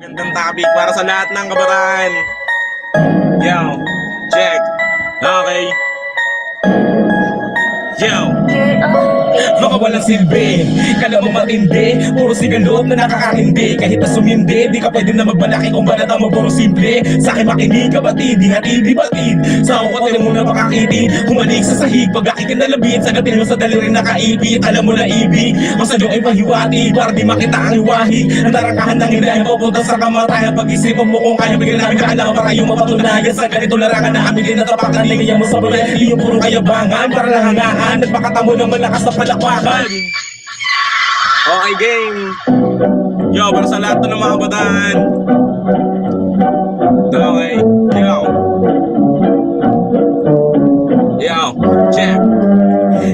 Gandang topic para sa lahat ng kabataan. Yo, check. Okay. Yo. Mga walang silbi, kala mo matindi, puro sigalot na nakakahindi. Kahit na sumindi, di ka pwede na magbalaki kung banata mo puro simple. Sa akin makinig ka batid, di hatid, di batid. Sa ako ka mo na makakitid, humalik sa sahig, pag aking kinalabit, sagatin mo sa daliri nakaipit. Alam mo na ibig, kung sa'yo ay pahiwati, para di makita ang iwahi. Ang darangkahan ng ilahin, papunta sa kamatayan. Pag-isipan mo kung kaya, bigyan namin kailangan para yung mapatunayan. Sa ganito larangan na aminin na tapakan, ligayan mo sa bulay. Hindi yung puro kayabangan, para lang hangaan. Nagpakatamo ng malakas na palakpakan. Okay, game. Yo, para sa lahat ng mga kabataan. Okay, yo. Yo, check.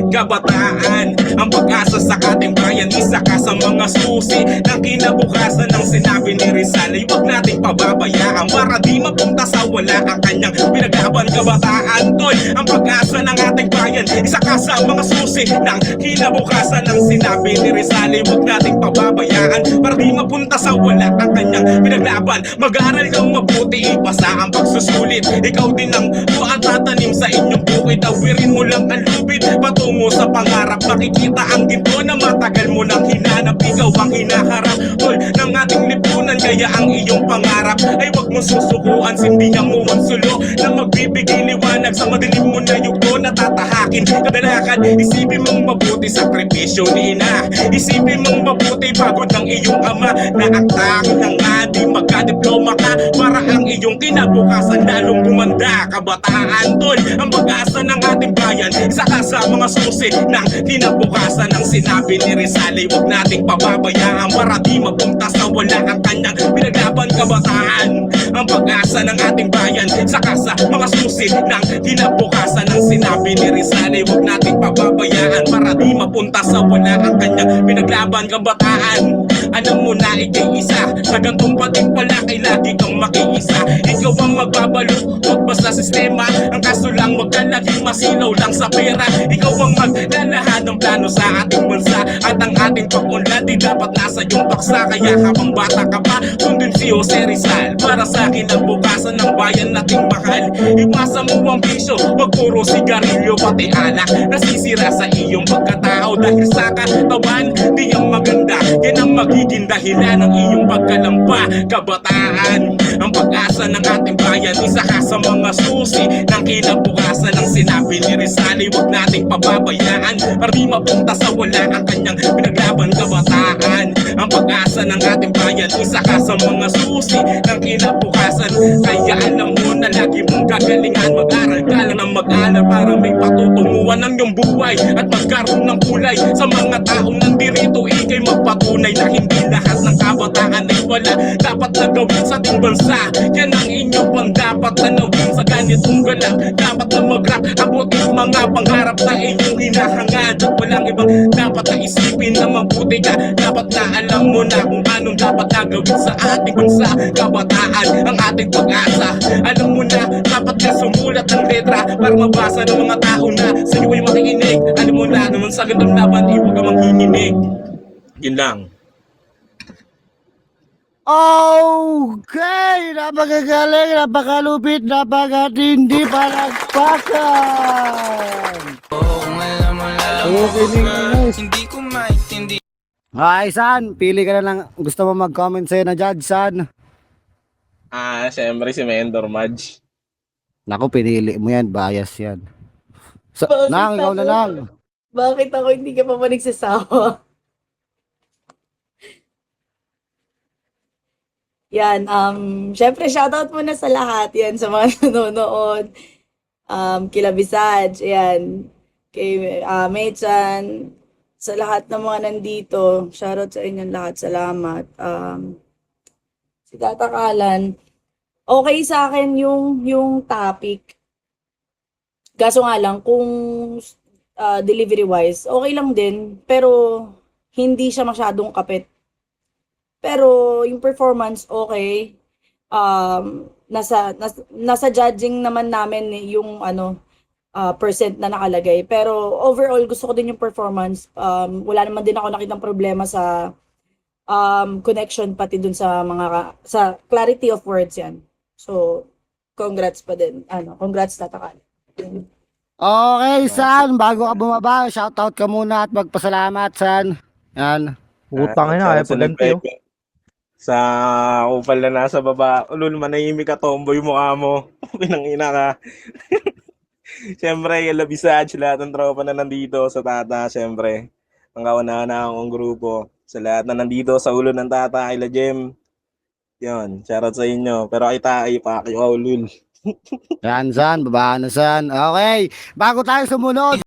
Kabataan, ang pag-asa sa ating bayan, isa ka sa mga susi ng kinabukasan. Ng sinabi ni Rizal ay huwag nating pababayaan para di mapunta sa wala ang kanyang pinaglaban. Kabataan, tol, ang pag-asa ng ating bayan, isa ka sa mga susi ng kinabukasan. Ng sinabi ni Rizal ay huwag nating pababayaan para di mapunta sa wala ang kanyang pinaglaban. Mag-aaral kang mabuti, ipasa ang pagsusulit. Ikaw din ang buwan tatanim sa inyong bukid. Awirin mo lang ang lubid patungo sa pangarap. Makikita ang ginto na matagal mo nang hinanap. Ikaw ang hinaharap, tol, ng ating lipunan. Kaya ang iyong pangarap ay wag mo susukuan. Sindihan mo ang sulo na magbibigay liwanag sa madilim mo na yugto na tatahakin. Kadalakan, isipin mong mabuti sakripisyo ni ina. Isipin mong mabuti pagod ng iyong ama. Na ang tangin ng adi magkadiploma ka para ang iyong kinabukasan lalong gumanda. Kabataan, tol, ang pag-asa ng ating bayan, isa ka sa mga susi ng kinabukasan. Ng sinabi ni Rizal ay huwag nating pababayaan para di mapunta sa wala ang kanyang pinaglaban. Kabataan, ang pag-asa ng ating bayan, isa ka sa mga susi ng kinabukasan. Ng sinabi ni Rizal ay huwag nating pababayaan para di mapunta sa wala ang kanyang pinaglaban. Kabataan, alam mo na ikay isa sa gantong pating pala ay lagi kang makiisa. Ikaw ang magbabalot, huwag ba sa sistema? Ang kaso lang huwag ka laging masilaw lang sa pera. Ikaw ang maglalahat ng plano sa ating bansa. At ang ating pag-unlad di dapat nasa iyong paksa. Kaya habang bata ka pa, sundin si Jose Rizal para sa akin ang bukasan ng bayan nating mahal. Iwasan mo ang bisyo, wag puro sigarilyo pati alak. Nasisira sa iyong pagkatao dahil sa katawan di ang maganda. Yan ang magiging dahilan ng iyong pagkalampa. Kabataan, ang pag-asa ng ating bayan, isa ka sa mga susi ng kinabukasan. Ng sinabi ni Rizal ay huwag nating pababayaan para di mapunta sa wala ang kanyang pinaglaban. Kabataan, ang pag-asa ng ating bayan, isa ka sa mga susi ng kinabukasan. Kaya alam mo na lagi mong gagalingan. Mag-aral ka lang ng mag-aral para may patutunguhan ng iyong buhay at magkaroon ng kulay sa mga taong nandirito. Ikay magpatunay na hindi lahat ng kabataan ay wala dapat na gawin sa ating bansa. Yan ang inyong pang dapat tanawin sa ganitong ganap. Dapat na mag-rap, abutin mga pangarap na iyong hinahangad. At walang ibang dapat na isipin na mabuti ka. Dapat na alam mo na kung anong dapat na gawin sa ating bansa. Kabataan, ang ating pag-asa. Alam mo na, dapat ka sumulat ng letra para mabasa ng mga tao na sa iyo ay makikinig. Alam mo na naman sa ganitong laban, iwag ka manghihinig. Yun lang. Okay, napakagaling, napakalupit, napakatindi, palakpakan. Kung alam mo lang Okay, ako, hindi ko maintindi. Ay, San, pili ka na lang. Gusto mo mag-comment sa'yo na judge, San? Siyempre si Mentor Madge. Naku, pinili mo yan, bias yan. Bakit Nang, ikaw na ako? lang. Bakit ako hindi ka pa nagsasawa? Yan, syempre shoutout muna sa lahat yan, sa mga nanonood. Kila Visage, ayan, kay May-chan, sa lahat ng mga nandito. Shoutout sa inyong lahat, salamat. Si Tata Kalan, okay sa akin yung topic. Kaso nga lang, kung delivery-wise, okay lang din, pero hindi siya masyadong kapit. Pero yung performance, okay. Nasa judging naman namin yung percent na nakalagay. Pero overall, gusto ko din yung performance. Wala naman din ako nakitang problema sa connection pati dun sa sa clarity of words yan. So, congrats pa din. Congrats Tatakan. Okay, San, bago ka bumaba, shoutout ka muna at magpasalamat, San. Yan. Utang ina, ay paganti oh. Sa upal na nasa baba, ulul, manahimik ka, tomboy mukha mo. Pinangina ka. Siyempre, yung Labisage, lahat ng tropa na nandito sa Tata, siyempre. Ang kauna na akong grupo. Sa lahat na nandito sa ulo ng Tata, Ila Jem. Yun, shoutout sa inyo. Pero kita ay paki, ulul. Yan, San, babaan na, San. Okay, bago tayo sumunod,